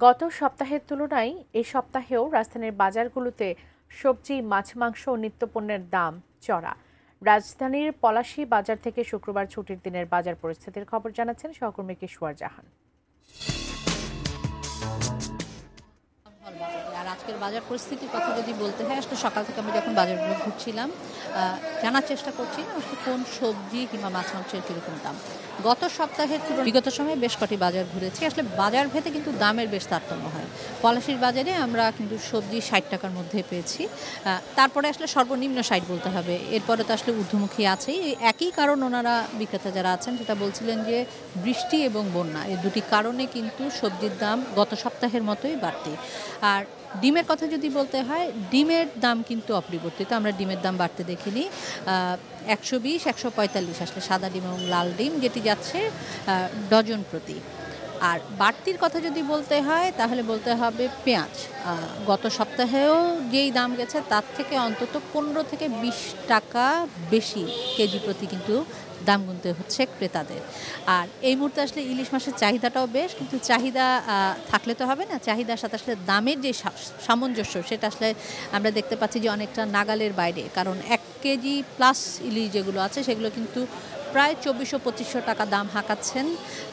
গত সপ্তাহের তুলনায় এ সপ্তাহেও রাজধানীর বাজারগুলোতে সবজি, মাছ, মাংস ও নিত্যপণ্যের দাম চড়া। রাজধানীর পলাশী বাজার থেকে শুক্রবার ছুটির দিনের বাজার পরিস্থিতির খবর জানাচ্ছেন সহকর্মী কিশোর জাহান। আর আজকের বাজার পরিস্থিতির কথা যদি বলতে হয়, আসলে সকাল থেকে আমি যখন বাজারগুলো ঘুরছিলাম, জানার চেষ্টা করছিলাম আসলে কোন সবজি কিংবা মাছ মাংসের কীরকম দাম। গত সপ্তাহের তুলনায় বিগত সময়ে বেশ কটি বাজার ঘুরেছি। আসলে বাজার ভেদে কিন্তু দামের বেশ তারতম্য হয়। পলাশীর বাজারে আমরা কিন্তু সবজি ৬০ টাকার মধ্যে পেয়েছি। তারপরে আসলে সর্বনিম্ন ৬০ বলতে হবে, এরপরে তো আসলে ঊর্ধ্বমুখী আছেই। একই কারণ ওনারা বিক্রেতা যারা আছেন সেটা বলছিলেন যে বৃষ্টি এবং বন্যা, এই দুটি কারণে কিন্তু সবজির দাম গত সপ্তাহের মতোই বাড়তি। আর ডিমের কথা যদি বলতে হয়, ডিমের দাম কিন্তু অপরিবর্তিত, আমরা ডিমের দাম বাড়তে দেখিনি। ১২০, ১৪৫ আসলে সাদা ডিম এবং লাল ডিম, যেটি যাচ্ছে ডজন প্রতি। আর বাড়তির কথা যদি বলতে হয় তাহলে বলতে হবে পেঁয়াজ। গত সপ্তাহেও যেই দাম গেছে তার থেকে অন্তত ১৫ থেকে ২০ টাকা বেশি কেজি প্রতি কিন্তু দাম গুনতে হচ্ছে ক্রেতাদের। আর এই মুহূর্তে আসলে ইলিশ মাছের চাহিদাটাও বেশ, কিন্তু চাহিদা থাকলে তো হবে না, চাহিদার সাথে আসলে দামের যে সামঞ্জস্য সেটা আসলে আমরা দেখতে পাচ্ছি যে অনেকটা নাগালের বাইরে। কারণ ১ কেজি প্লাস ইলিশ যেগুলো আছে সেগুলো কিন্তু প্রায় ২৪০০-২৫০০ টাকা দাম হাঁকাচ্ছেন।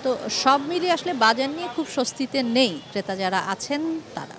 তো সব মিলিয়ে আসলে বাজার নিয়ে খুব স্বস্তিতে নেই ক্রেতা যারা আছেন তারা।